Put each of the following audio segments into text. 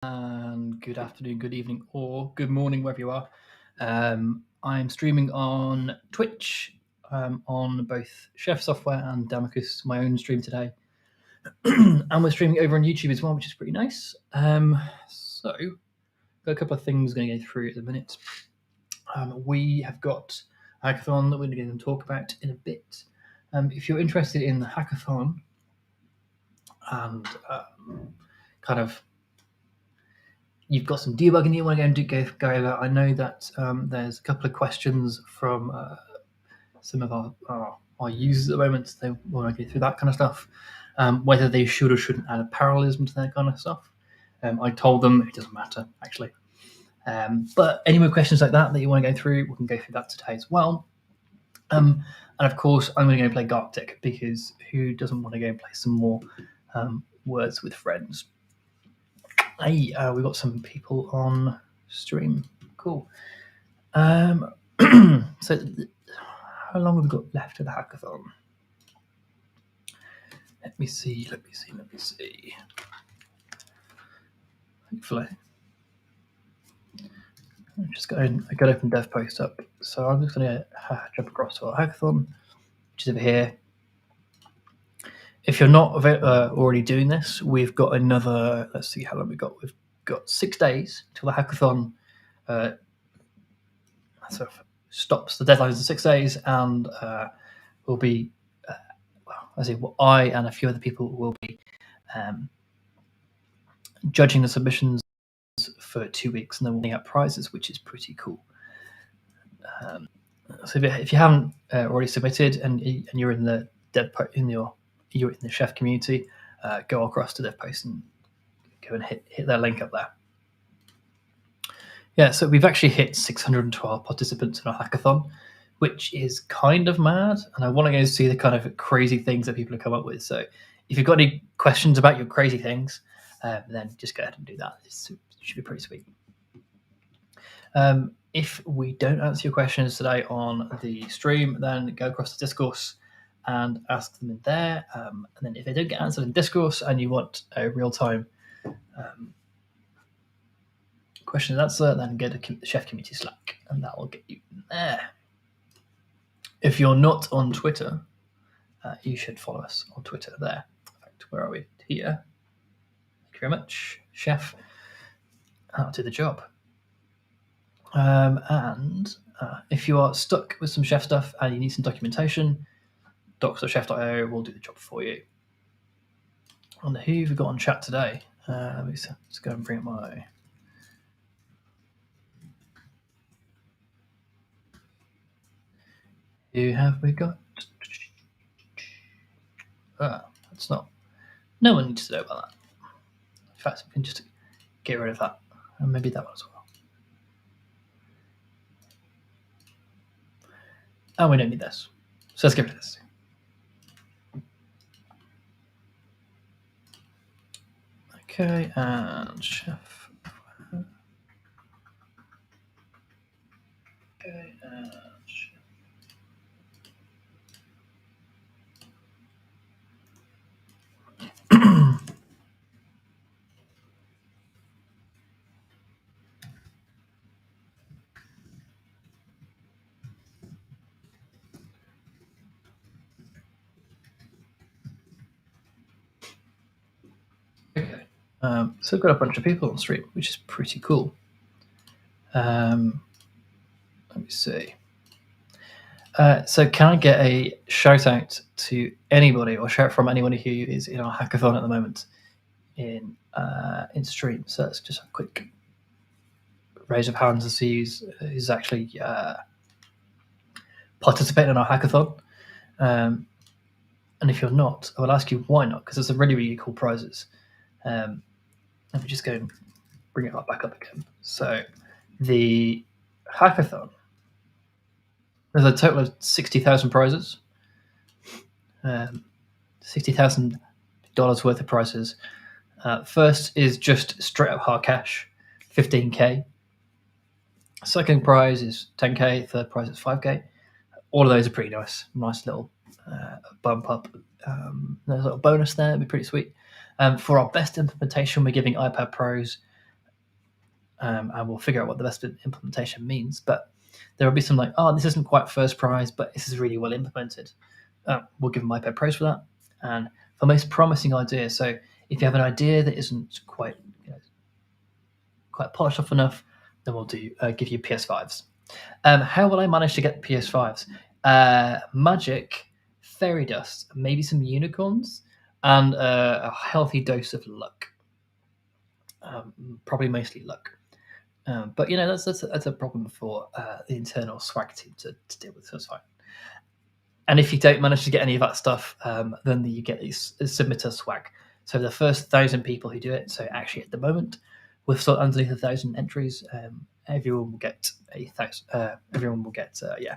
And good afternoon, good evening, or good morning, wherever you are. I'm streaming on Twitch, on both Chef Software and Damocus, my own stream today. And we're streaming over on YouTube as well, which is pretty nice. So, got a couple of things going to go through at the minute. We have got a hackathon that we're going to talk about in a bit. If you're interested in the hackathon and kind of you've got some debugging you want to go over. I know that there's a couple of questions from some of our users at the moment. They want to go through that kind of stuff, whether they should or shouldn't add a parallelism to that kind of stuff. I told them it doesn't matter, actually. But any more questions like that you want to go through, we can go through that today as well. And of course, I'm going to go play Gartic, because who doesn't want to go and play some more Words with Friends? Hey, we've got some people on stream. Cool. So, how long have we got left of the hackathon? Let me see. Hopefully. I'm just going. I got to open dev post up. So I'm just going to jump across to our hackathon, which is over here. If you're not already doing this, we've got another. Let's see how long we've got. We've got 6 days till the hackathon sort of stops. The deadline is in 6 days, and we'll be. I and a few other people will be judging the submissions for 2 weeks, and then we'll out prizes, which is pretty cool. So if you haven't already submitted and you're in the you're in the chef community, go across to DevPost and go and hit that link up there. Yeah, so we've actually hit 612 participants in our hackathon, which is kind of mad, and I want to go see the kind of crazy things that people have come up with. So if you've got any questions about your crazy things, then just go ahead and do that. It should be pretty sweet. If we don't answer your questions today on the stream, then go across to Discourse and ask them in there. And then if they don't get answered in Discourse and you want a real-time question and answer, then go to the Chef Community Slack, and that will get you in there. If you're not on Twitter, you should follow us on Twitter there. In fact, where are we? Here. Thank you very much, Chef. I'll do the job. And if you are stuck with some Chef stuff and you need some documentation, docs.chef.io will do the job for you. And who have we got on chat today? Let's go and bring up my... Who have we got? That's not... No one needs to know about that. In fact, we can just get rid of that. And maybe that one as well. And we don't need this. So let's get rid of this. Okay, and Chef. Okay, and Chef. Okay. So I've got a bunch of people on stream, which is pretty cool. Let me see. So can I get a shout out to anybody, or shout from anybody who is in our hackathon at the moment in stream? So let's just a quick raise of hands to see who's actually participating in our hackathon. And if you're not, I will ask you why not, because there's some really, really cool prizes. Let me just go and bring it back up again. So the hackathon, there's a total of 60,000 prizes, $60,000 worth of prizes. First is just straight up hard cash, 15K. Second prize is 10K. Third prize is 5K. All of those are pretty nice little bump up. There's a little bonus there. It'd be pretty sweet. For our best implementation, we're giving iPad Pros and we'll figure out what the best implementation means. But there will be some like, oh, this isn't quite first prize, but this is really well implemented. We'll give them iPad Pros for that. And for most promising ideas, so if you have an idea that isn't quite quite polished off enough, then we'll give you PS5s. How will I manage to get PS5s? Magic, fairy dust, maybe some unicorns, and a healthy dose of luck. Probably mostly luck. But that's a problem for the internal swag team to deal with. So it's fine. And if you don't manage to get any of that stuff, then you get these submitter swag. So the first 1,000 people who do it. So actually, at the moment, we've still underneath 1,000 entries. Everyone will get 1,000. Everyone will get yeah.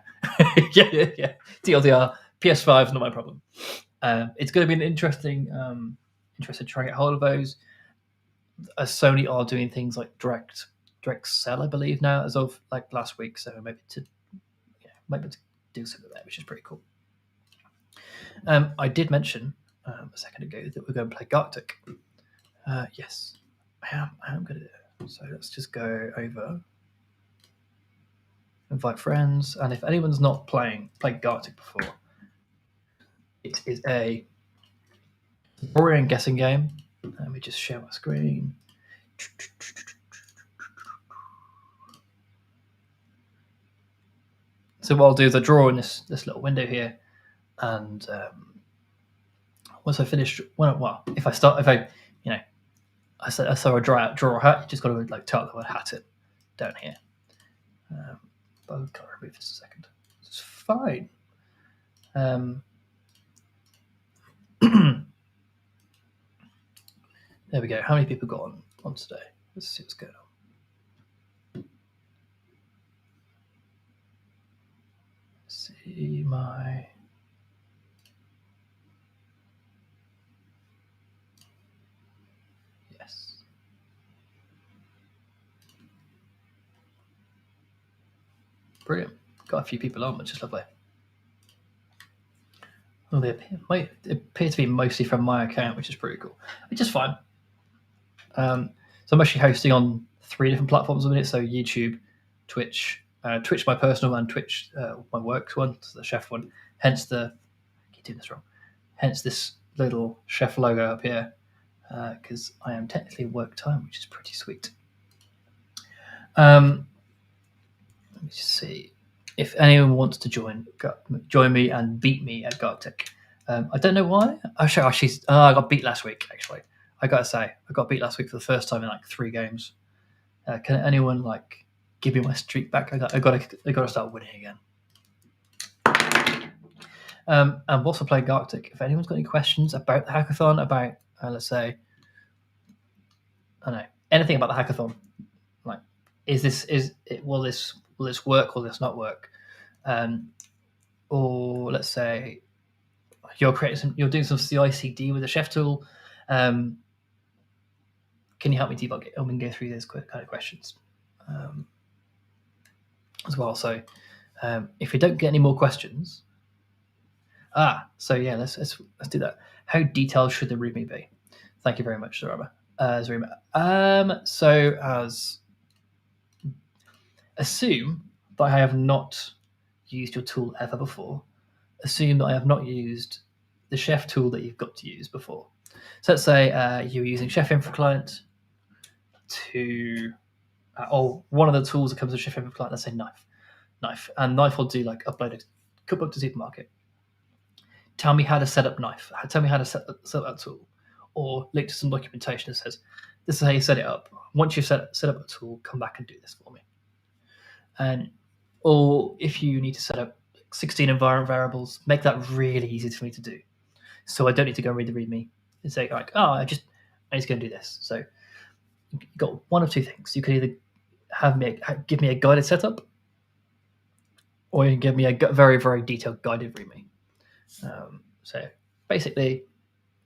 TLDR, PS5 is not my problem. It's going to be an interesting to try and get hold of those. Sony are doing things like direct sell, I believe, now as of like last week. So maybe to do something there, which is pretty cool. I did mention a second ago that we're going to play Gartic. Yes, I am going to do it. So let's just go over, invite friends, and if anyone's not played Gartic before, it is a drawing and guessing game. Let me just share my screen. So what I'll do is I draw in this little window here, and once I finish, if I saw a draw a hat, you just got to like tell the word hat it down here. But I've got to remove this a second. It's fine. There we go. How many people got on today? Let's see what's going on. Let's see my. Yes. Brilliant. Got a few people on, which is lovely. Well, they appear to be mostly from my account, which is pretty cool. Which is fine. So I'm actually hosting on 3 different platforms at the minute. So YouTube, Twitch, Twitch my personal, and Twitch my work one, so the chef one. Hence I keep doing this wrong. Hence this little chef logo up here, because I am technically work time, which is pretty sweet. Let me just see if anyone wants to join me and beat me at Gartic. I don't know why. I got beat last week. Actually, I gotta say, I got beat last week for the first time in like 3 games. Can anyone like give me my streak back? I gotta start winning again. And whilst I play Gartic, if anyone's got any questions about the hackathon, about let's say, I don't know, anything about the hackathon, like will this work? Will this not work? Or let's say you're doing some CI/CD with the chef tool. Can you help me debug it? And we can go through those kind of questions as well. So if we don't get any more questions, so yeah, let's do that. How detailed should the README be? Thank you very much, Zarima. So assume that I have not used your tool ever before. Assume that I have not used the chef tool that you've got to use before. So let's say you're using Chef Info Client to, or one of the tools that comes with Chef Info Client, let's say Knife. And Knife will do like upload a cookbook to supermarket. Tell me how to set up Knife. Tell me how to set up that tool. Or link to some documentation that says, this is how you set it up. Once you've set up a tool, come back and do this for me. Or if you need to set up 16 environment variables, make that really easy for me to do. So I don't need to go and read the README and say like, I just go and do this. So you've got one of 2 things. You could either give me a guided setup, or you can give me a very, very detailed guided README. So basically,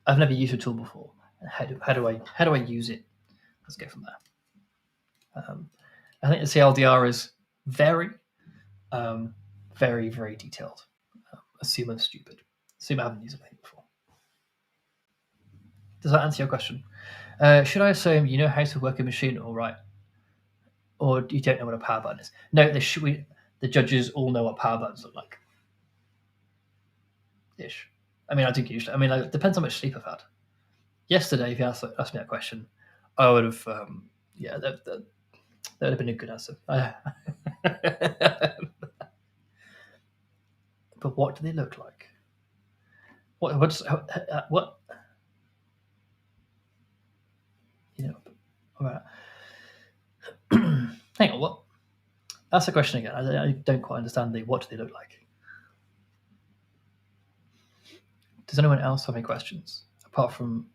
I've never used a tool before. How do I use it? Let's go from there. I think the CLDR is very, very, very detailed. Assume I'm stupid. Assume I haven't used it before. Does that answer your question? Should I assume you know how to work a machine all right? or you don't know what a power button is. No, the judges all know what power buttons look like. Ish. I mean, I do usually. I mean, it depends how much sleep I've had. Yesterday, if you asked me that question, I would have. Yeah, that would have been a good answer. But what do they look like? What? You know. All right. Hang on. What? Ask the question again. I don't quite understand the what do they look like. Does anyone else have any questions apart from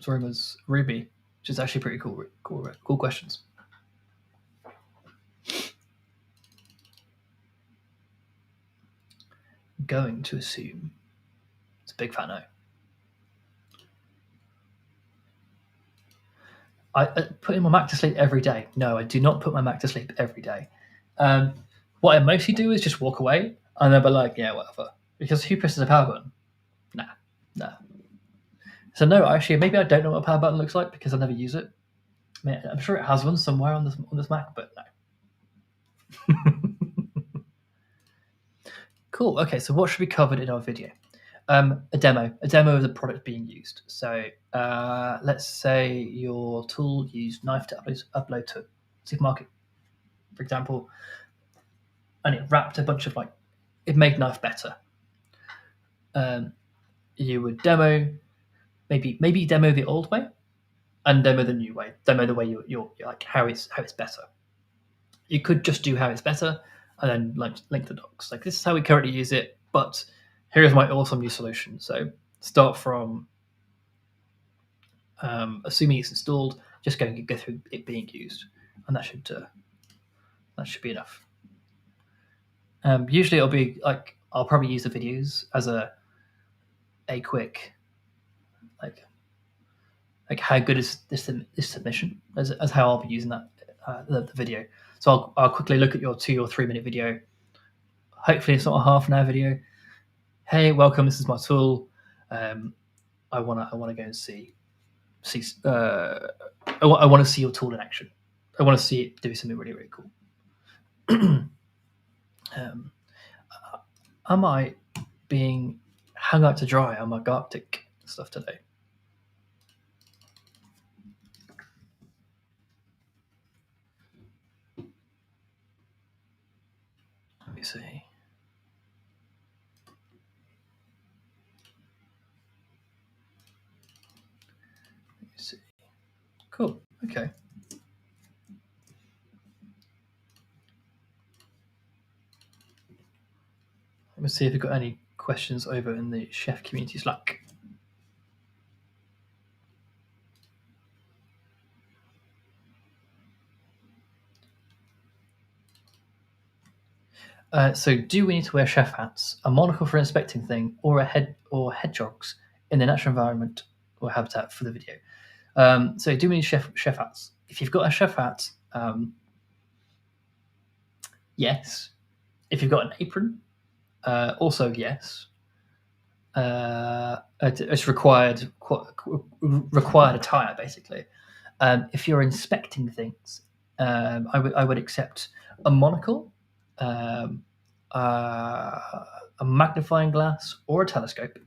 Zorima's Ruby, which is actually pretty cool questions. I'm going to assume it's a big fat no. I put my Mac to sleep every day. No, I do not put my Mac to sleep every day. What I mostly do is just walk away and then be like, yeah, whatever. Because who presses a power button? Nah. So no, actually, maybe I don't know what a power button looks like because I never use it. I mean, I'm sure it has one somewhere on this Mac, but no. Cool. Okay, so what should be covered in our video? A demo of the product being used. So let's say your tool used Knife to upload to supermarket, for example, and it wrapped a bunch of it made Knife better. You would demo, maybe demo the old way, and demo the new way. Demo the way you're like how it's better. You could just do how it's better, and then link the docs. Like this is how we currently use it, but here's my awesome new solution. So start from assuming it's installed, just go through it being used, and that should be enough. Usually it'll be like I'll probably use the videos as a quick like how good is this submission as how I'll be using that the video. So I'll quickly look at your 2 or 3 minute video. Hopefully it's not a half an hour video. Hey, welcome. This is my tool. I want to go and see. I want to see your tool in action. I want to see it do something really, really cool. Am I being hung out to dry on my Gartic stuff today? Let me see. Cool. Okay. Let me see if we've got any questions over in the chef community Slack. So, do we need to wear chef hats, a monocle for inspecting thing, or hedgehogs in the natural environment or habitat for the video? So, do we need chef hats? If you've got a chef hat, yes. If you've got an apron, also yes. It's required attire basically. If you're inspecting things, I would accept a monocle, a magnifying glass, or a telescope.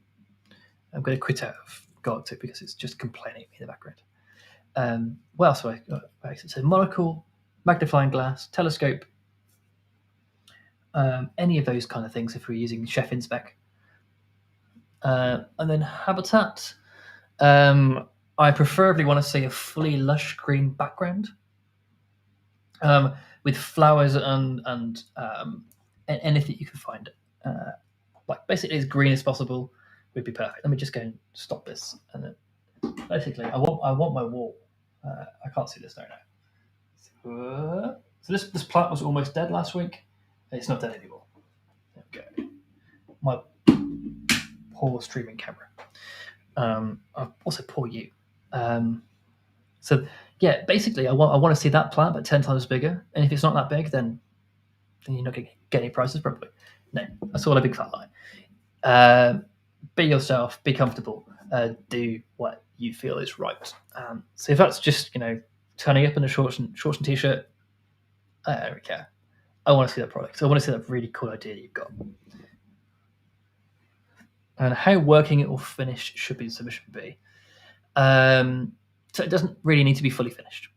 I'm going to quit out of Gartic because it's just complaining at me in the background. What else do I accept? So monocle, magnifying glass, telescope, any of those kind of things if we're using Chef Inspec. And then habitat, I preferably want to see a fully lush green background with flowers and anything you can find. Like basically as green as possible would be perfect. Let me just go and stop this. And then basically, I want my wall. I can't see this now. So this plant was almost dead last week. It's not dead anymore. There we go. My poor streaming camera. Also poor you. So yeah, basically, I want to see that plant, but 10 times bigger. And if it's not that big, then you're not going to get any prices probably. No, that's all a big fat lie. Be yourself. Be comfortable. Do what you feel is right. So if that's just turning up in a shorts and t-shirt, I don't really care. I want to see that product. I want to see that really cool idea that you've got. And how working it or finished should be the submission be. So it doesn't really need to be fully finished.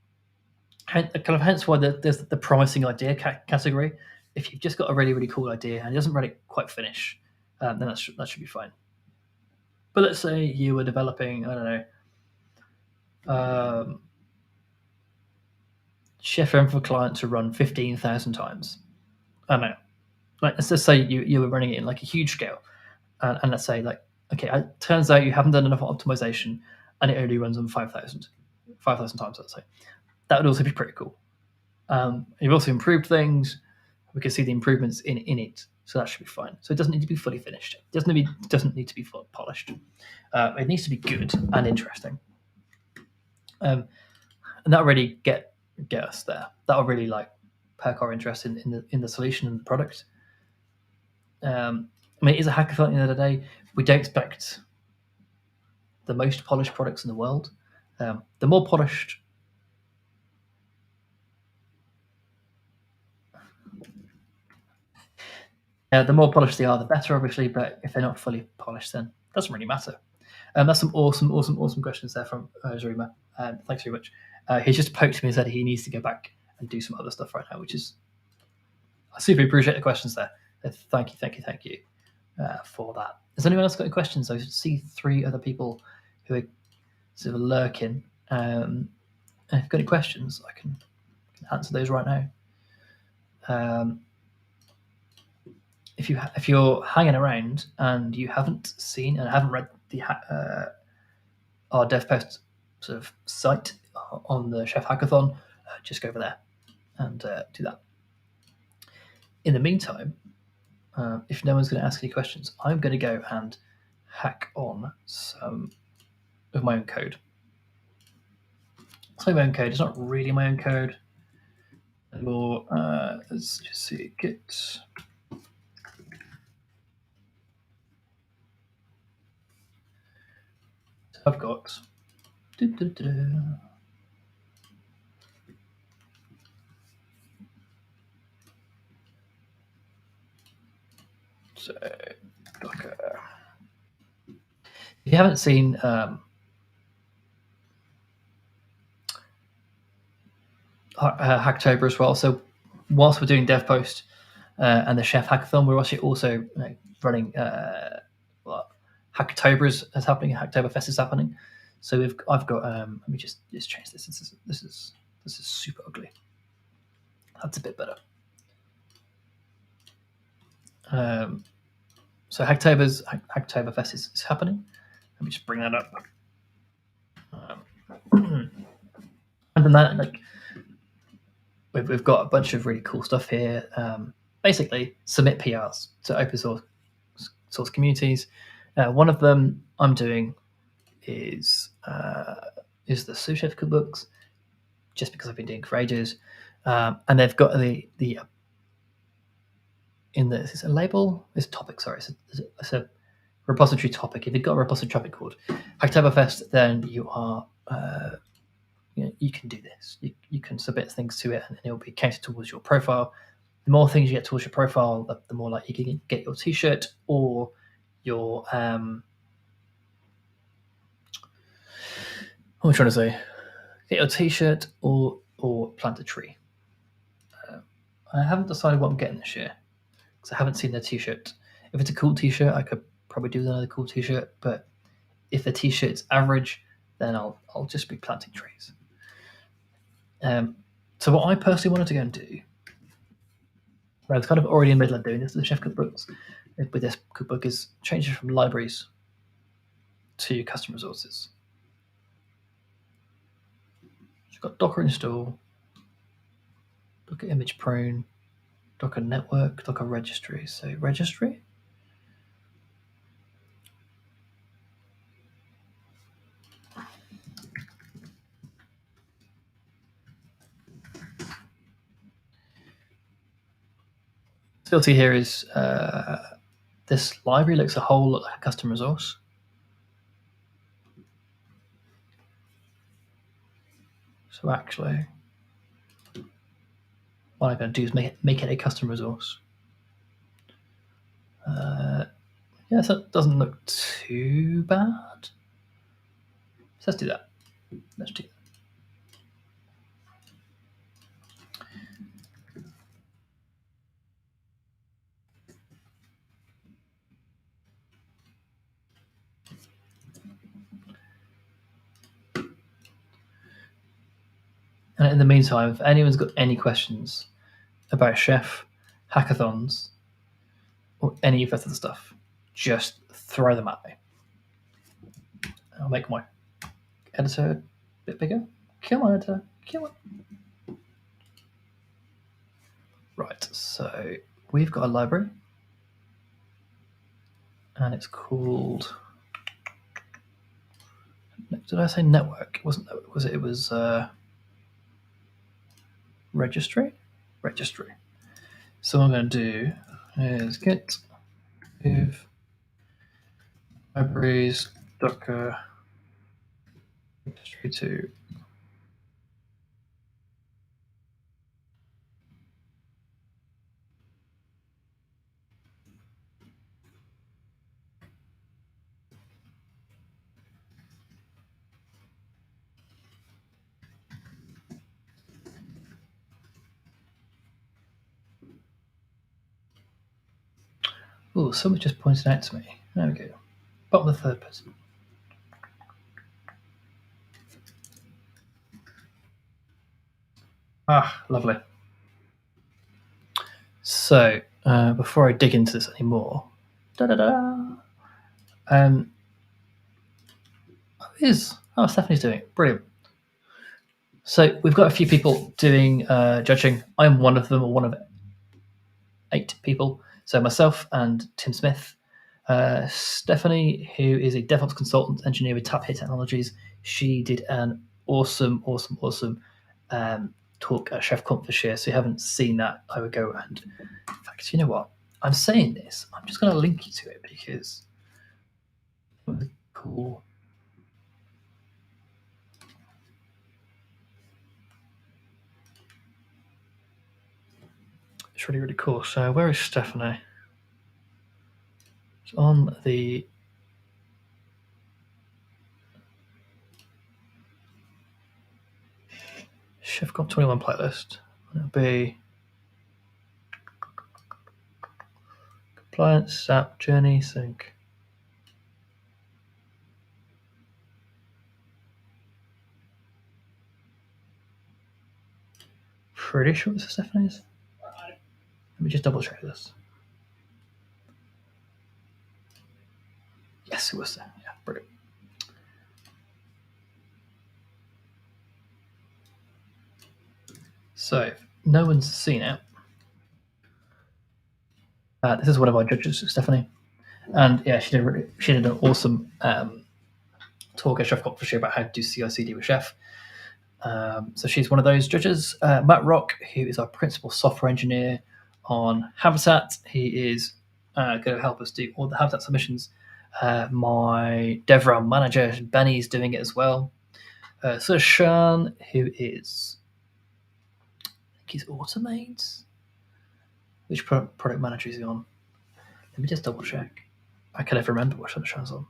Hence why there's the promising idea category. If you've just got a really, really cool idea and it doesn't really quite finish, then that should be fine. But let's say you were developing, I don't know, Chef for a client to run 15,000 times. I don't know. Like, let's just say you were running it in like a huge scale. And let's say like, okay, it turns out you haven't done enough optimization and it only runs on 5,000 times, let's say. That would also be pretty cool. You've also improved things. We can see the improvements in it, so that should be fine. So it doesn't need to be fully finished. It doesn't need to be fully polished. It needs to be good and interesting, and that'll really get us there. That'll really like perk our interest in the solution and the product. I mean, it is a hackathon at the end of the day. We don't expect the most polished products in the world. The more polished the more polished they are, the better, obviously. But if they're not fully polished, then it doesn't really matter. That's some awesome questions there from Zarima. Thanks very much. He's just poked me and said he needs to go back and do some other stuff right now, which is I super appreciate the questions there. Thank you for that. Has anyone else got any questions? I see 3 other people who are sort of lurking. If you've got any questions, I can answer those right now. If you're hanging around and you haven't seen and haven't read the our DevPost sort of site on the Chef Hackathon, just go over there and do that. In the meantime, if no one's going to ask any questions, I'm going to go and hack on some of my own code. It's my own code. It's not really my own code. Or let's just see, git. I've got. So, Docker. If you haven't seen Hacktober as well, so whilst we're doing DevPost and the Chef Hackathon, we're actually also running Hacktober is happening. Hacktoberfest is happening. So I've got. Let me just change this. This is super ugly. That's a bit better. So Hacktoberfest is happening. Let me just bring that up. And then that, like, we've got a bunch of really cool stuff here. Basically, submit PRs to open source communities. One of them I'm doing is the sous chef cookbooks, just because I've been doing for ages, and they've got the in the is it a label? It's a topic. Sorry, it's a repository topic. If you've got a repository topic called Hacktoberfest, then you are you can do this. You can submit things to it, and it will be counted towards your profile. The more things you get towards your profile, the more likely you can get your T-shirt or your what am I trying to say? Get your T-shirt or plant a tree. I haven't decided what I'm getting this year because I haven't seen the T-shirt. If it's a cool T-shirt, I could probably do another cool T-shirt. But if the T-shirt's average, then I'll just be planting trees. So what I personally wanted to go and do, I was kind of already in the middle of doing this with the chef cookbooks. With this cookbook, is change it from libraries to custom resources. So you've got Docker install, Docker image prone, Docker network, Docker registry. So registry. Filter here is this library looks a whole lot like a custom resource. So actually, what I'm going to do is make it a custom resource. Yeah, so it doesn't look too bad. So let's do that. Let's do that. And in the meantime, if anyone's got any questions about Chef, hackathons, or any of that other stuff, just throw them at me. I'll make my editor a bit bigger. Come on, editor. Come on. Right, so we've got a library. And it's called... Did I say network? It wasn't network, was it? It was registry? Registry. So what I'm going to do is git if libraries docker registry 2. Oh, someone just pointed out to me. There we go. Bottom of the third person. Ah, lovely. So, before I dig into this anymore, Stephanie's doing it. Brilliant. So we've got a few people doing judging. I'm one of them, or one of 8 people. So myself and Tim Smith. Stephanie, who is a DevOps consultant engineer with Tap Here Technologies, she did an awesome talk at ChefConf this year. So if you haven't seen that, I would go and, in fact, you know what? I'm saying this. I'm just going to link you to it because it was cool. It's really cool. So where is Stephanie? It's on the ChefConf 21 playlist. It'll be compliance, SAP, journey, sync. Pretty sure it's Stephanie's. Let me just double check this. Yes, it was there. Yeah, brilliant. So, if no one's seen it, this is one of our judges, Stephanie, and yeah, she did an awesome talk at ChefConf this year about how to do CI/CD with Chef. So she's one of those judges. Matt Rock, who is our principal software engineer on Habitat, he is going to help us do all the Habitat submissions. My DevRel manager, Benny's doing it as well. So Sean, who is, I think he's Automates. Which product manager is he on? Let me just double check. I can never remember which one Sean's on.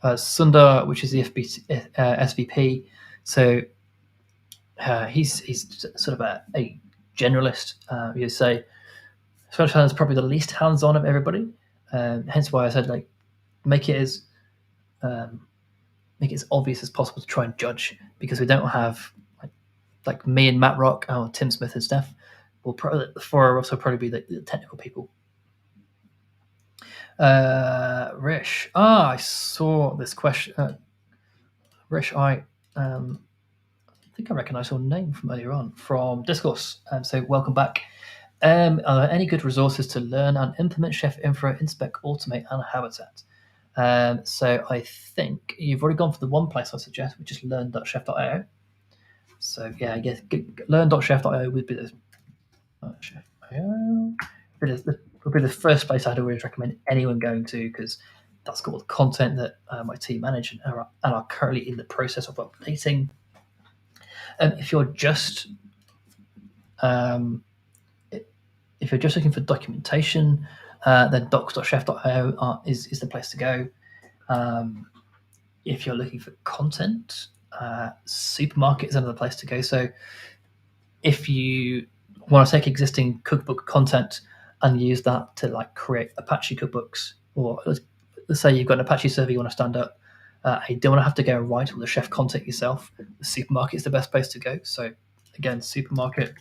Sundar, which is the SVP. So he's sort of a generalist. You say Sean is probably the least hands-on of everybody. Hence why I said make it as obvious as possible to try and judge, because we don't have like me and Matt Rock or Tim Smith and Steph. Will probably the 4 of us will probably be the technical people. Rish, I saw this question. Rish, I think I recognise your name from earlier on from Discourse. So welcome back. Are there any good resources to learn and implement Chef Infra, Inspect, Automate, and Habitat? So I think you've already gone for the one place I suggest, which is learn.chef.io. So yeah, I guess learn.chef.io would be the chef.io. Would be the first place I'd always recommend anyone going to, because that's got all the content that my team manage and are currently in the process of updating. If you're just If you're just looking for documentation, then docs.chef.io is the place to go. If you're looking for content, Supermarket is another place to go. So if you want to take existing cookbook content and use that to like create Apache cookbooks, or let's say you've got an Apache server you want to stand up, you don't want to have to go and write all the chef content yourself. The Supermarket is the best place to go. So again, Supermarket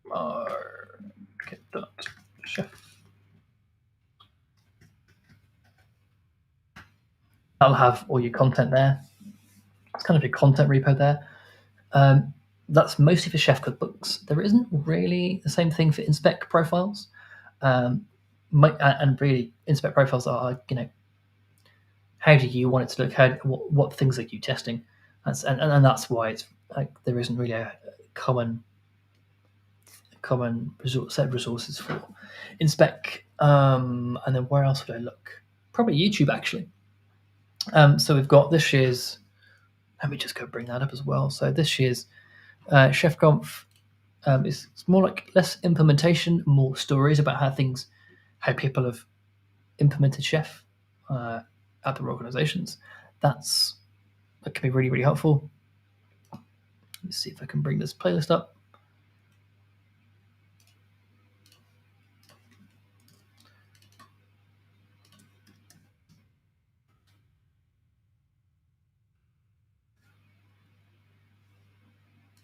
market.chef. That'll have all your content there. It's kind of your content repo there. That's mostly for chef cookbooks. There isn't really the same thing for inspect profiles. And really, inspect profiles are, how do you want it to look? What things are you testing? And that's why it's like there isn't really a common set of resources for inspect. And then where else would I look? Probably YouTube, actually. So we've got this year's. Let me just go bring that up as well. So this year's ChefConf is more like less implementation, more stories about how people have implemented Chef at their organizations. That can be really, really helpful. Let's see if I can bring this playlist up.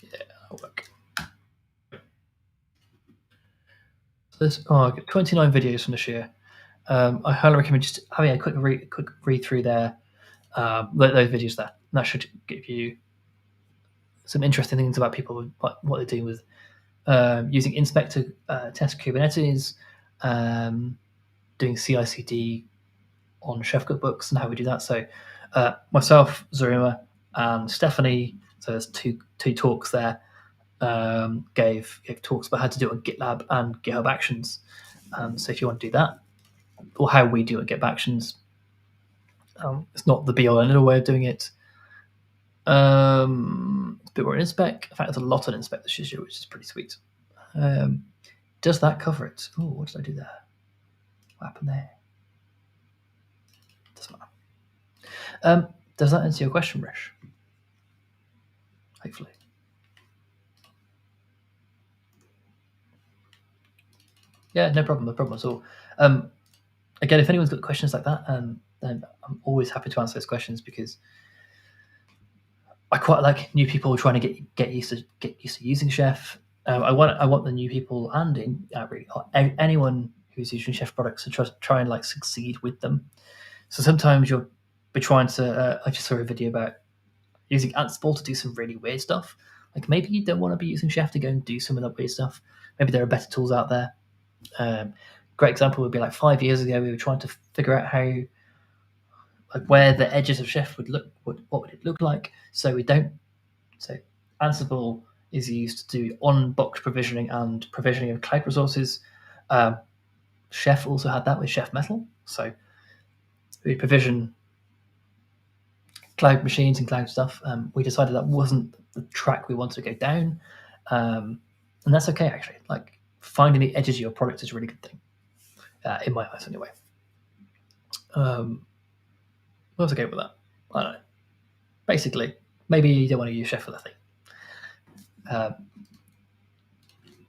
Yeah, that'll work. So I got 29 videos from this year. I highly recommend just having a quick read through there. Those videos there. That should give you some interesting things about people, what they're doing with using Inspect to test Kubernetes, doing CI/CD on chef cookbooks and how we do that. So myself, Zarima, and Stephanie. So there's two talks there. Gave talks about how to do it on GitLab and GitHub Actions. So if you want to do that, or how we do it at GitHub Actions, it's not the be all and end all way of doing it. A bit more in Inspect. In fact, there's a lot on Inspect this year, which is pretty sweet. Does that cover it? Oh, what did I do there? What happened there? Doesn't matter. Does that answer your question, Rish? Hopefully. Yeah, no problem at all. Again, if anyone's got questions like that, then I'm always happy to answer those questions because I quite like new people trying to get used to using Chef. I want the new people and really anyone who's using Chef products to try and like succeed with them. So sometimes you'll be trying to. I just saw a video about using Ansible to do some really weird stuff. Like maybe you don't want to be using Chef to go and do some of that weird stuff. Maybe there are better tools out there. Great example would be like 5 years ago we were trying to figure out how like where the edges of Chef would look, what would it look like. So Ansible is used to do on-box provisioning and provisioning of cloud resources. Chef also had that with Chef Metal. So we provision cloud machines and cloud stuff. We decided that wasn't the track we wanted to go down. And that's okay, actually. Like finding the edges of your product is a really good thing, in my eyes anyway. What was I going with that? I don't know. Basically, maybe you don't want to use Chef for the thing.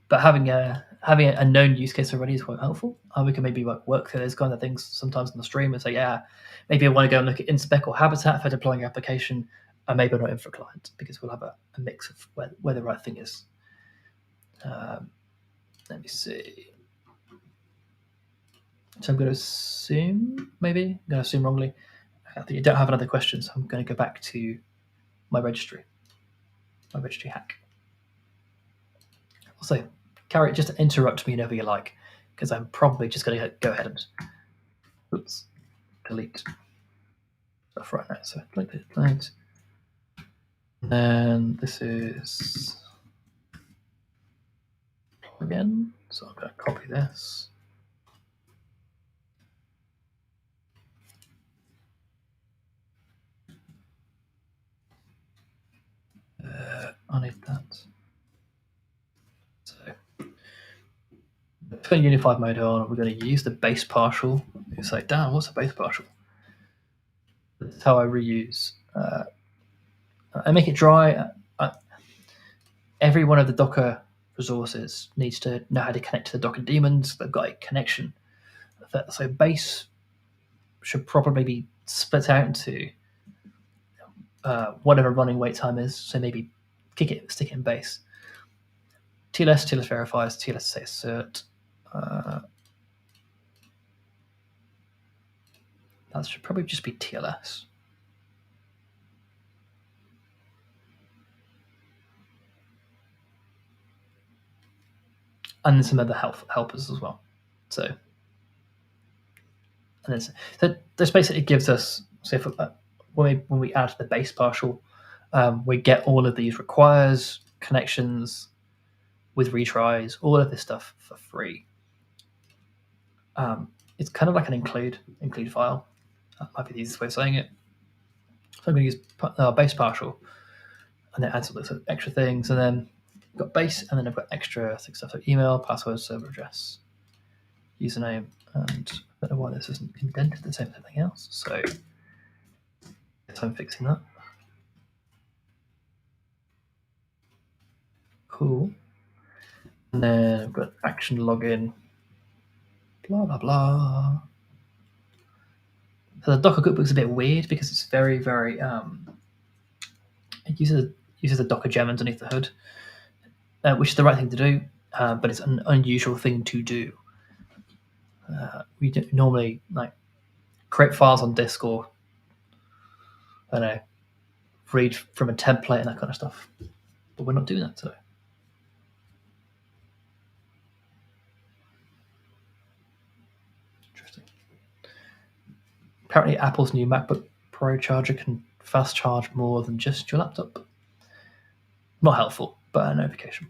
But having a known use case already is quite helpful. And we can maybe work through those kind of things sometimes on the stream and say, yeah, maybe I want to go and look at Inspec or Habitat for deploying your application, and maybe not in for a client because we'll have a mix of where the right thing is. Let me see. So I'm going to assume, wrongly. I think you don't have another question, so I'm going to go back to my registry hack. Also, Carrie, just interrupt me whenever you like, because I'm probably just going to go ahead and delete stuff right now. So delete. And this is again. So I'm going to copy this. I need that. turn unified mode on. We're going to use the base partial. It's like, damn, what's a base partial? That's how I reuse. I make it dry. Every one of the Docker resources needs to know how to connect to the Docker daemons. They've got a connection. So base should probably be split out into whatever running wait time is. So maybe stick it in base. TLS verifies, TLS say assert. That should probably just be TLS. And then some other helpers as well. So this basically gives us, so if, when we add the base partial, we get all of these requires, connections with retries, all of this stuff for free. It's kind of like an include file. That might be the easiest way of saying it. So I'm going to use base partial, and then add some of those extra things, and then I've got base, and then I've got extra stuff, so email, password, server address, username, and I don't know why this isn't indented the same as everything else. So I'm fixing that. Cool. And then I've got action login, blah, blah, blah. So the Docker cookbook's a bit weird because it's very, very, it uses a Docker gem underneath the hood, which is the right thing to do, but it's an unusual thing to do. We don't normally like create files on disk or, I don't know, read from a template and that kind of stuff, but we're not doing that today. Interesting. Apparently Apple's new MacBook Pro charger can fast charge more than just your laptop. Not helpful, but a notification.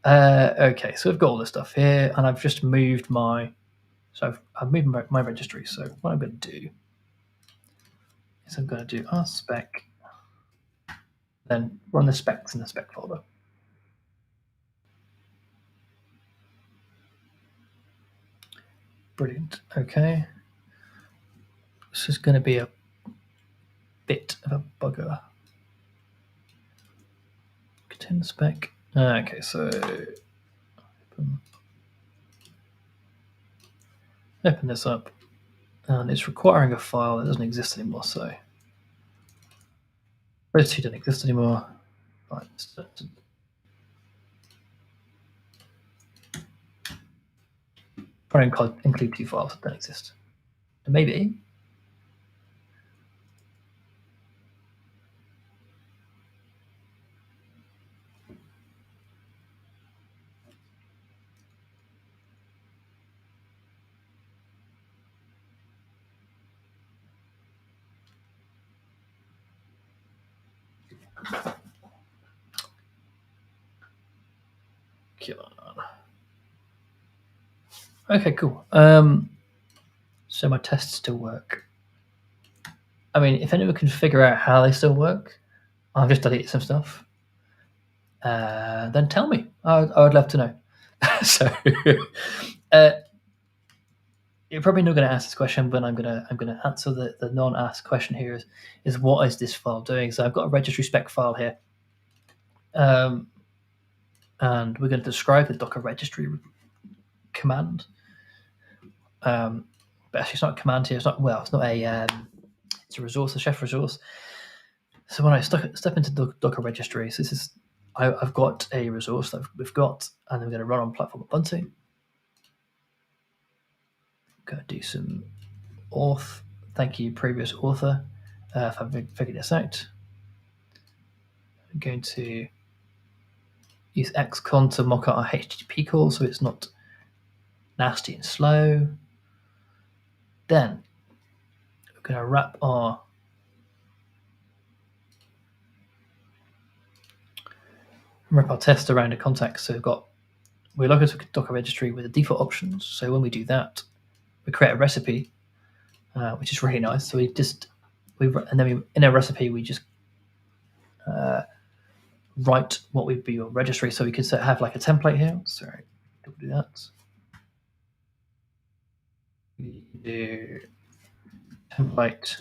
Okay, so we've got all this stuff here, and I've just moved I've moved my registry. So what I'm going to do is I'm going to do rspec, then run the specs in the spec folder. Brilliant. Okay. This is going to be a bit of a bugger. Contain spec. Okay, so open this up, and it's requiring a file that doesn't exist anymore. So those two don't exist anymore. Right. Try and include two files that don't exist. And maybe. Okay, cool. So my tests still work. I mean, if anyone can figure out how they still work, I've just deleted some stuff. Then tell me. I would love to know. So you're probably not going to ask this question, but I'm going to answer the non-asked question here. Is what is this file doing? So I've got a registry spec file here, and we're going to describe the Docker registry command. But actually, it's not a command here. It's not a. It's a resource, a chef resource. So when I step into Docker registry, so this is I've got a resource that we've got, and I'm going to run on platform Ubuntu. Going to do some auth. Thank you, previous author, if I've figured this out. I'm going to use xcon to mock out our HTTP call so it's not nasty and slow. Then we're going to wrap our test around a context. So we log into a Docker registry with the default options. So when we do that, we create a recipe, which is really nice. So in a recipe we just write what would be your registry. So we could have like a template here. Sorry, do that. We do template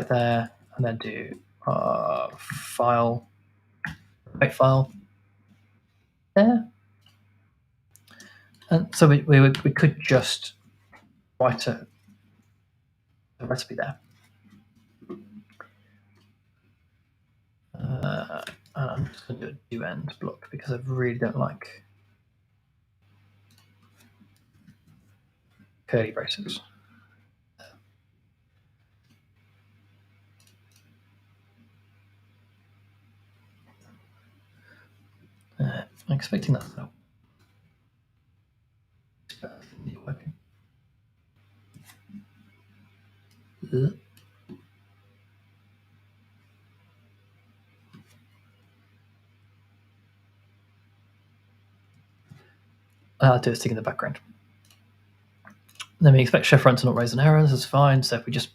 there, and then do file, write file there. And so we could just write a recipe there. And I'm just going to do a do end block because I really don't like curly braces. I'm expecting that though. Working. I'll do a thing in the background. Then we expect chef run to not raise an error. This is fine. So if we just,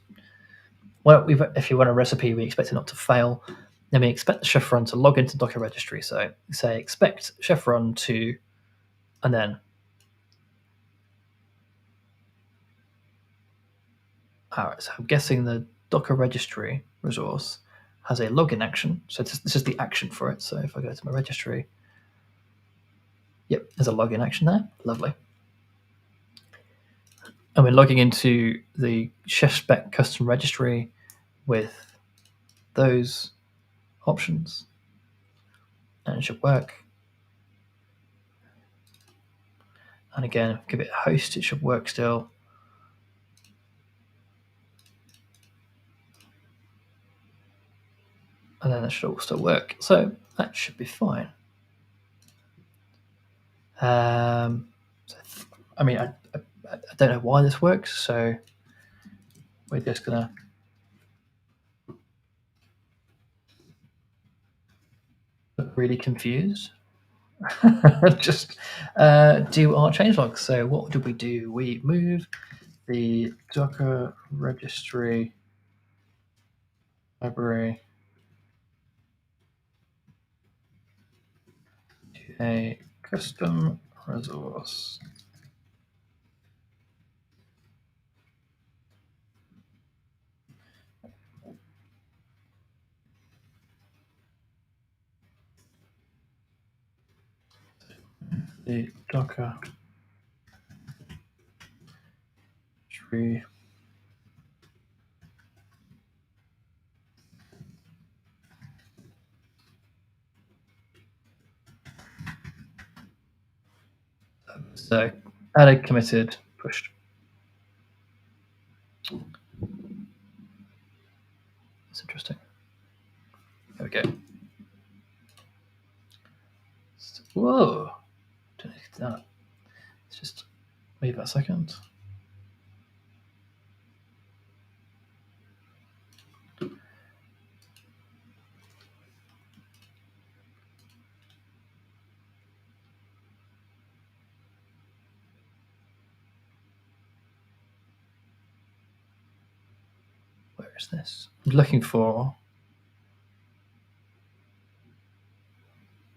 if you run a recipe, we expect it not to fail. Then we expect the chef run to log into Docker registry. So say expect chef run to, and then all right. So I'm guessing the Docker registry resource has a login action. So this is the action for it. So if I go to my registry, yep, there's a login action there. Lovely. And we're logging into the chef spec custom registry with those options, and it should work. And again, give it a host, it should work still. And then that should all still work. So that should be fine. I mean, I don't know why this works, so we're just gonna look really confused. Just do our changelog. So what did we do? We move the Docker registry library to a custom resource. The Docker tree so added, committed, pushed. That's interesting. There we go. Whoa! Don't need to do that. Let's just wait a second. Where is this? I'm looking for.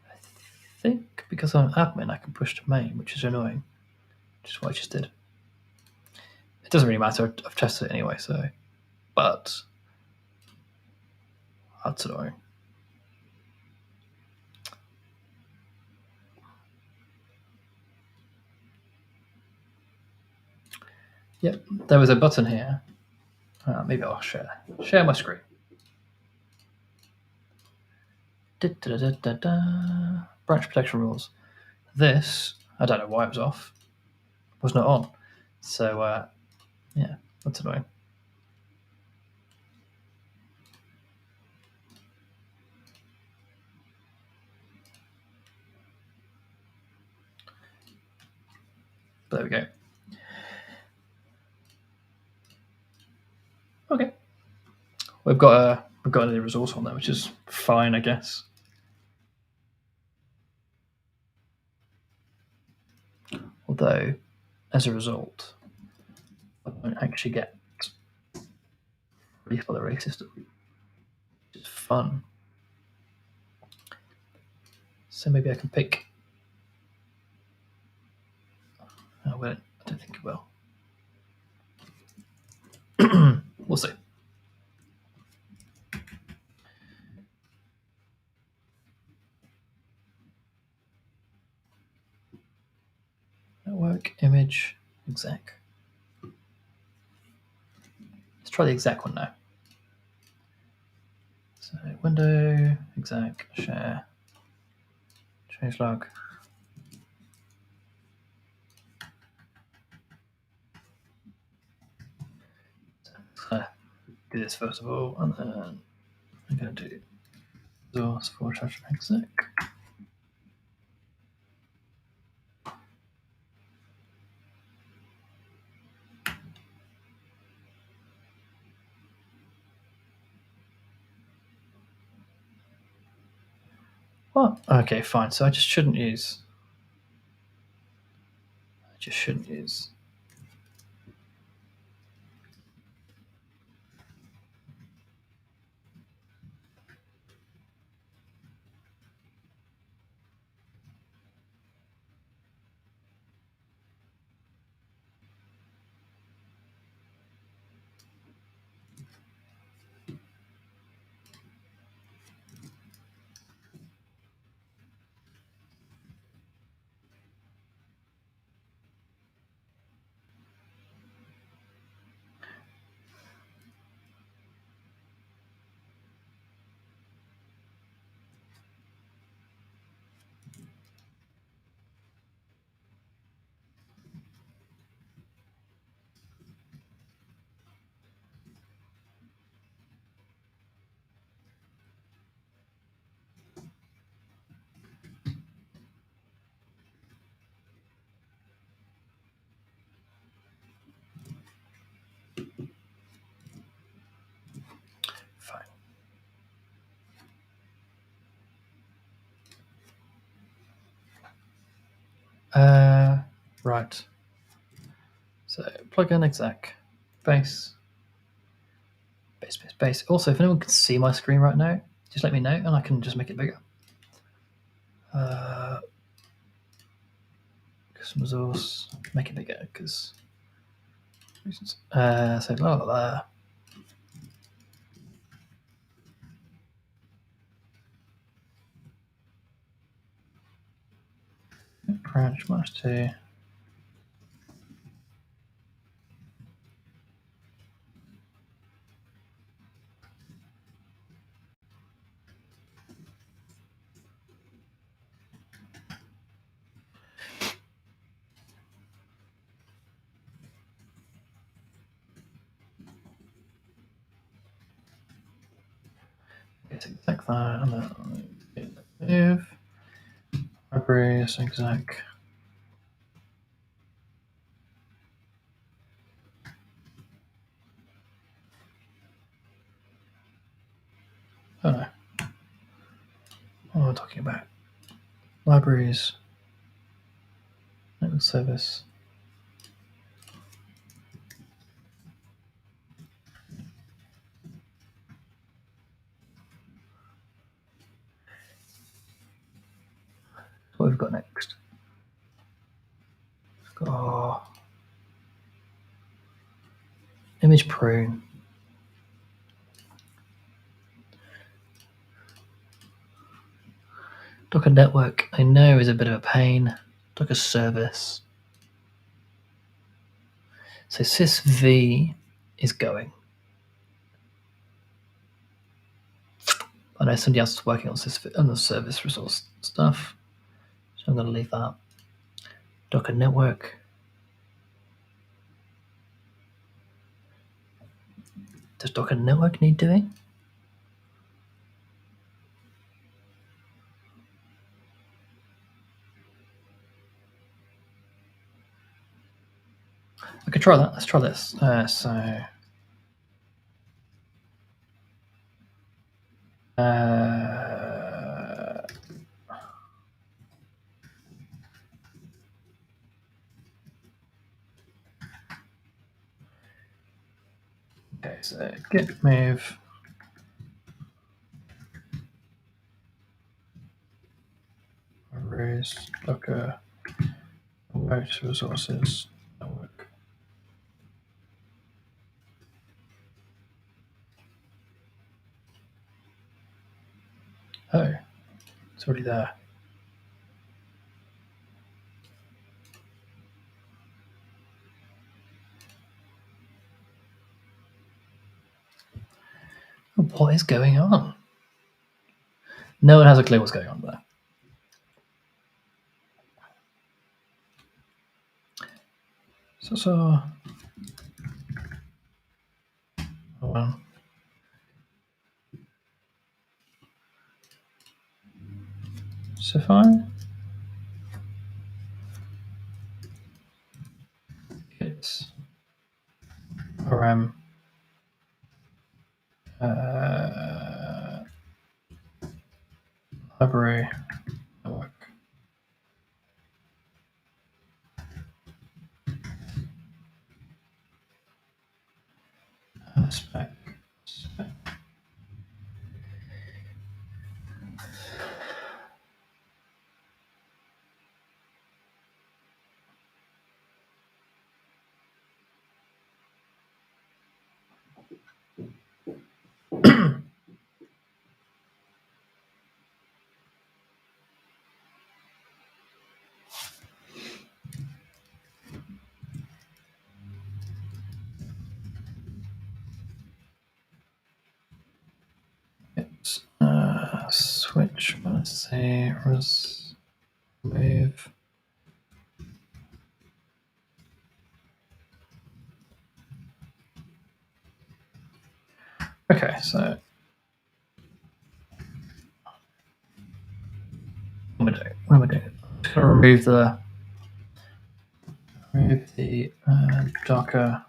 I think because I'm admin, I can push to main, which is annoying. Which is what I just did. It doesn't really matter. I've tested it anyway, so. But that's annoying. Yep, there was a button here. Maybe I'll share my screen. Branch protection rules. This, I don't know why it was off. It was not on. So, yeah, that's annoying. There we go. Okay, we've got a resource on there, which is fine, I guess. Although, as a result, I won't actually get released by the array system, which is fun. So maybe I can pick. Oh, well, I don't think it will. We'll see. Network, image, exec. Let's try the exec one now. So window, exec, share, changelog. Do this first of all, and then I'm going to do source for exec. Well, okay, fine. So I just shouldn't use. Fine. Right. So plugin exec, base. Also, if anyone can see my screen right now, just let me know and I can just make it bigger. Custom resource, make it bigger because reasons. So blah blah blah. Branch -2. It's exec that and then move. Libraries exec. Oh no. What am I talking about? Libraries. Network service. What have we got next? We've got image prune. Docker network, I know, is a bit of a pain. Docker service. So sysv is going. I know somebody else is working on the service resource stuff, so I'm going to leave that. Docker network. Does Docker network need doing? I could try that. Let's try this. Okay, so git move. is Docker Remote Resources Network. Oh, it's already there. What is going on? No one has a clue what's going on there. So hold on. So fine. It's RM library network. Spec. It's switch. Let's say remove. Okay, so what am I doing? I'm just going to remove the Docker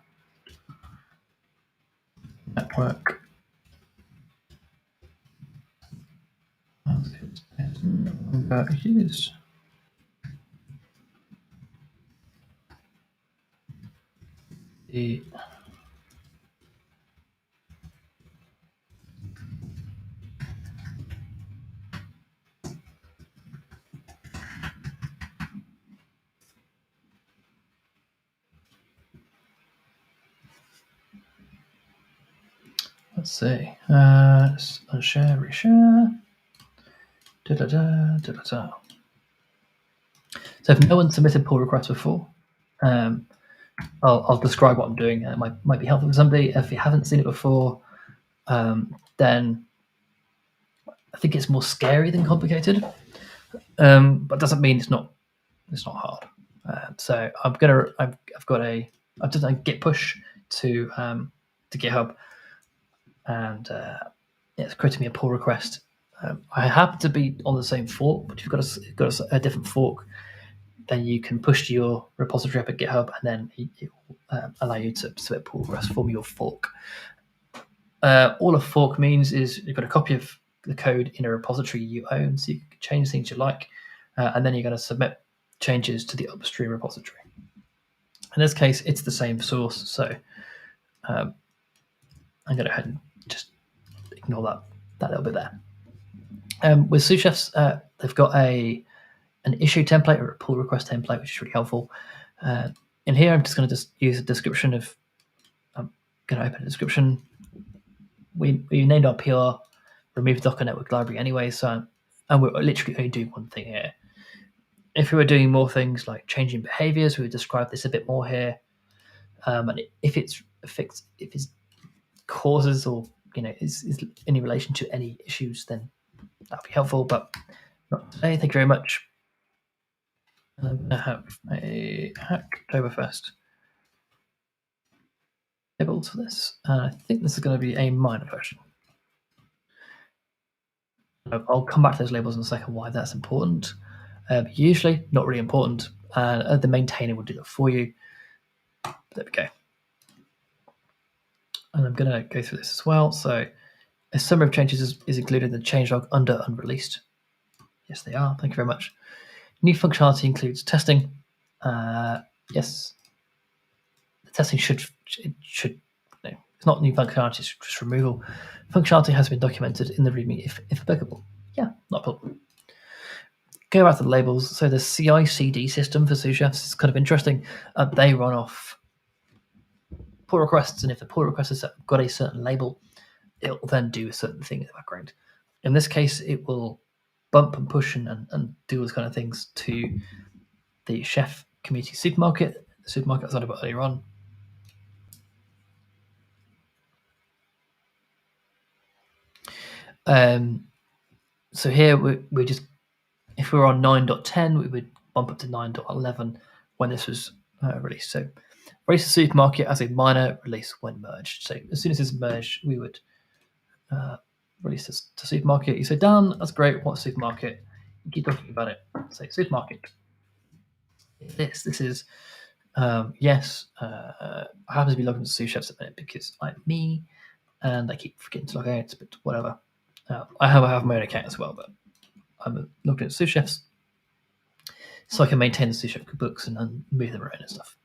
network. Used. The let's see. Share, reshare. Da-da-da. So if no one submitted pull requests before, I'll describe what I'm doing. It might be helpful for somebody. If you haven't seen it before, then I think it's more scary than complicated. But it doesn't mean it's not hard. So I've done a git push to GitHub, and it's created me a pull request. I happen to be on the same fork, but if you've got a different fork, then you can push to your repository up at GitHub, and then it will allow you to submit pull requests from your fork. All a fork means is you've got a copy of the code in a repository you own, so you can change things you like, and then you're going to submit changes to the upstream repository. In this case, it's the same source, so I'm going to go ahead and just ignore that little bit there. With sous chefs, they've got an issue template or a pull request template, which is really helpful. In here, I'm just going to use a description of. I'm going to open a description. We named our PR remove Docker network library anyway, so and we're literally only doing one thing here. If we were doing more things like changing behaviors, we would describe this a bit more here. And if it's causes or is any relation to any issues, then that'd be helpful. But not today. Thank you very much. I'm going to have a Hacktoberfest label for this. I think this is going to be a minor version. I'll come back to those labels in a second, why that's important. Usually, not really important, and the maintainer will do that for you. There we go. And I'm going to go through this as well. So a summary of changes is included in the changelog under unreleased. Yes, they are. Thank you very much. New functionality includes testing. Yes. The testing should no, it's not new functionality, it's just removal. Functionality has been documented in the README if applicable. Yeah, not a problem. go back to the labels. So the CI/CD system for sous chefs is kind of interesting. They run off pull requests, and if the pull request has got a certain label, it will then do a certain thing in the background. In this case, it will bump and push and do those kind of things to the chef community supermarket, the supermarket I was talking about earlier on. So here we're just, if we were on 9.10, we would bump up to 9.11 when this was released. So release the supermarket as a minor, release when merged. So as soon as it's merged, we would release this to supermarket. You say, Dan, that's great. What's supermarket? You keep talking about it. Say supermarket. This is yes. I happen to be logging to sous chefs at the minute because I'm me, and I keep forgetting to log out. But whatever. I have my own account as well, but I'm looking at sous chefs, so I can maintain the sous chef cookbooks and move them around and stuff.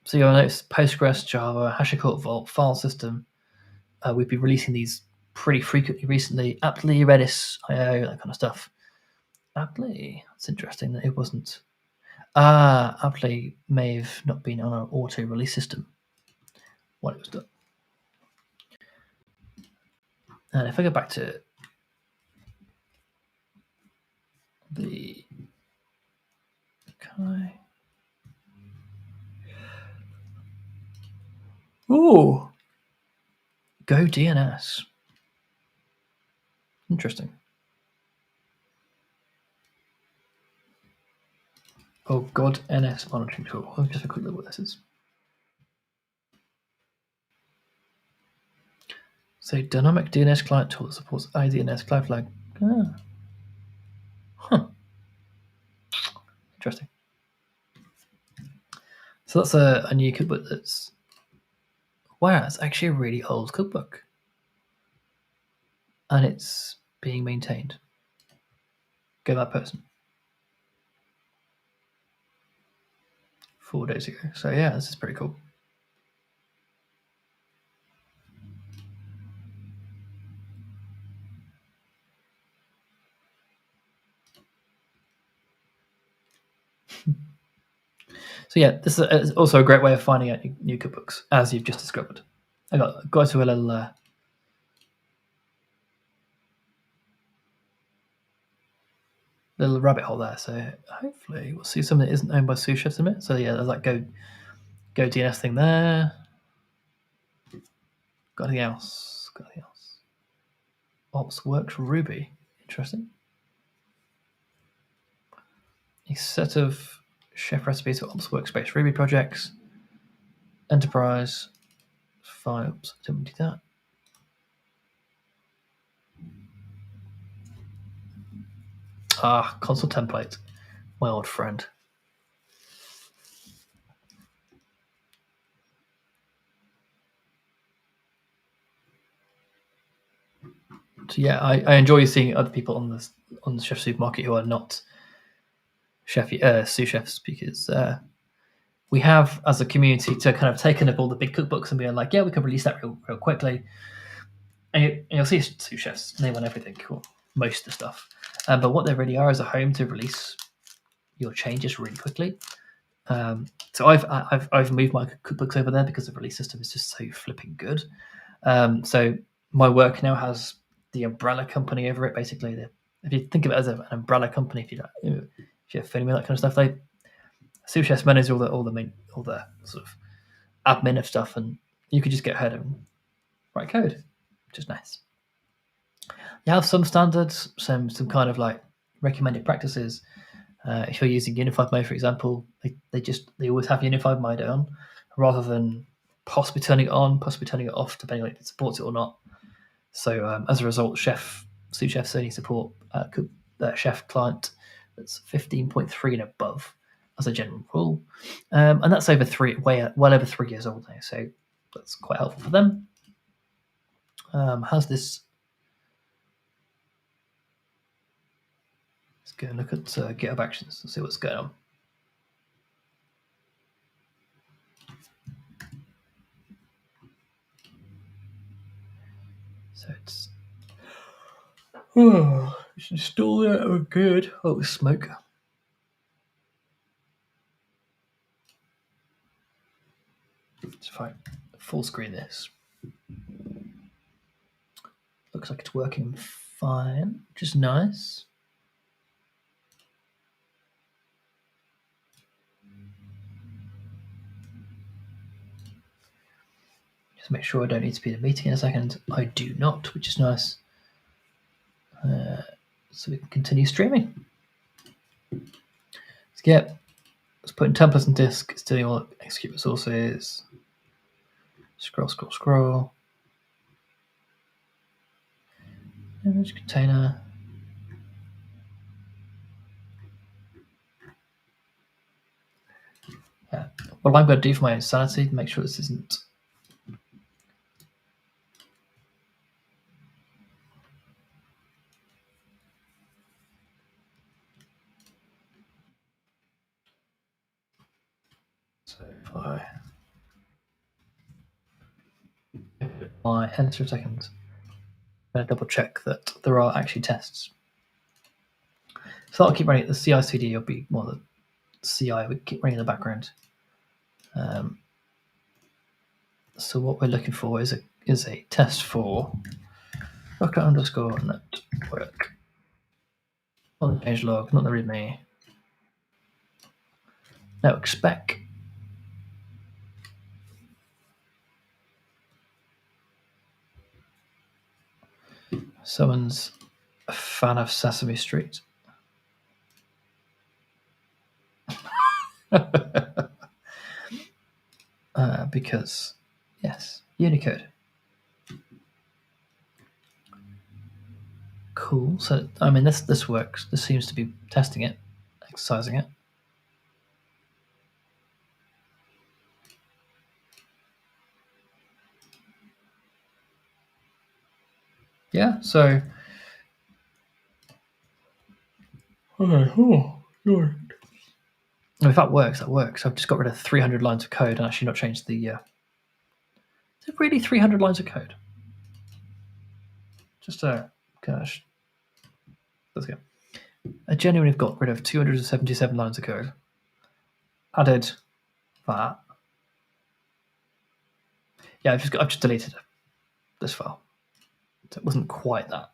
So you'll notice Postgres, Java, HashiCorp Vault, file system. We've been releasing these pretty frequently recently. Aptly, Redis, IO, that kind of stuff. Aptly, that's interesting that it wasn't. Aptly may have not been on our auto release system when it was done. And if I go back to the Go DNS. Interesting. Oh God, NS monitoring tool. I'll just have a quick look what this is. So dynamic DNS client tool that supports IDNS cloud flag. Interesting. So that's a new cookbook that's, wow, it's actually a really old cookbook. And it's being maintained. Go that person. 4 days ago. So yeah, this is pretty cool. So yeah, this is also a great way of finding out new cookbooks, as you've just discovered. I got to a little rabbit hole there. So hopefully we'll see something that isn't owned by sous chefs in a minute. So yeah, there's that Go DNS thing there. Got anything else? Ops Works Ruby. Interesting. A set of chef recipes for Ops Workspace Ruby projects. Enterprise. Fine. Oops, didn't do that. Console template. My old friend. So yeah, I enjoy seeing other people on the chef supermarket who are not sous chefs, because we have, as a community, to kind of taken up all the big cookbooks and being like, yeah, we can release that real quickly. And you'll see sous chefs, they want everything, cool, most of the stuff. But what they really are is a home to release your changes really quickly. So I've moved my cookbooks over there because the release system is just so flipping good. So my work now has the umbrella company over it. Basically, if you think of it as an umbrella company, if you're filming that kind of stuff, sous chefs manage all the sort of admin of stuff, and you could just get ahead and write code, which is nice. You have some standards, some kind of like recommended practices. If you're using unified mode, for example, they always have unified mode on, rather than possibly turning it on, possibly turning it off, depending on if it supports it or not. So as a result, sous chefs only support chef client that's 15.3 and above as a general rule, and that's well over 3 years old now. So that's quite helpful for them. How's this? Let's go and look at GitHub Actions and see what's going on. So it's Let's install it. Oh, good. Oh, smoke. It's fine. Full screen this. Looks like it's working fine, which is nice. Just make sure I don't need to be in a meeting in a second. I do not, which is nice. So we can continue streaming. Let's put in templates and disk. It's doing all execute resources. Scroll. Image container. What I'm going to do for my own sanity, make sure this isn't. So if I enter a second, I'm going to double check that there are actually tests. So I'll keep running it. The CI/CD will be the CI we keep running in the background. So what we're looking for is a test for docker_network. Not the change log, not the readme. Network spec. Someone's a fan of Sesame Street. Because, yes, Unicode. Cool. So, I mean, this works. This seems to be testing it, exercising it. Yeah, so... If that works, that works. I've just got rid of 300 lines of code and actually not changed the... Is it really 300 lines of code? Just gosh. Let's go. I genuinely have got rid of 277 lines of code. Added that. Yeah, I've just deleted this file. So it wasn't quite that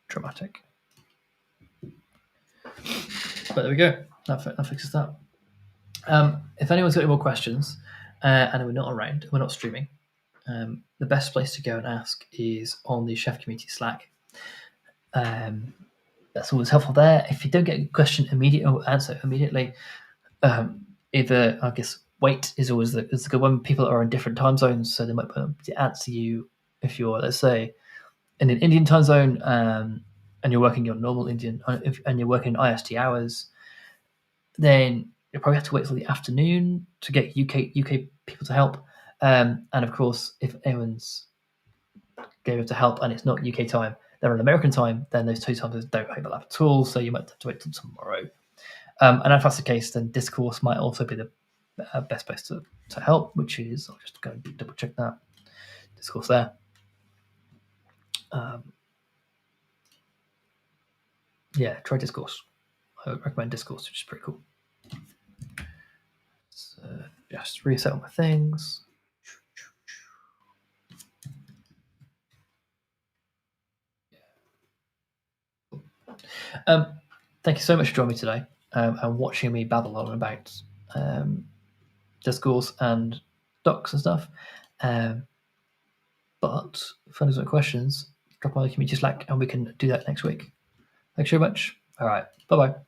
dramatic. But there we go. That fixes that. If anyone's got any more questions, and we're not around, we're not streaming, the best place to go and ask is on the Chef Community Slack. That's always helpful there. If you don't get a question immediately, answer immediately. Either, I guess, wait is always the good one. People are in different time zones, so they might be able to answer you if you're, let's say, in an Indian time zone, and you're working your normal Indian, and you're working IST hours, then you probably have to wait till the afternoon to get UK people to help. And of course, if anyone's going to help and it's not UK time, they're on American time, then those two times don't overlap at all. So you might have to wait till tomorrow. And if that's the case, then Discourse might also be the best place to help, which is, I'll just go and double check that. Discourse there. Yeah, try Discourse. I would recommend Discourse, which is pretty cool. So just reset all my things. Thank you so much for joining me today and watching me babble on about Discourse and docs and stuff. But if anyone's got questions, drop on the community Slack and we can do that next week. Thanks very much. All right. Bye-bye.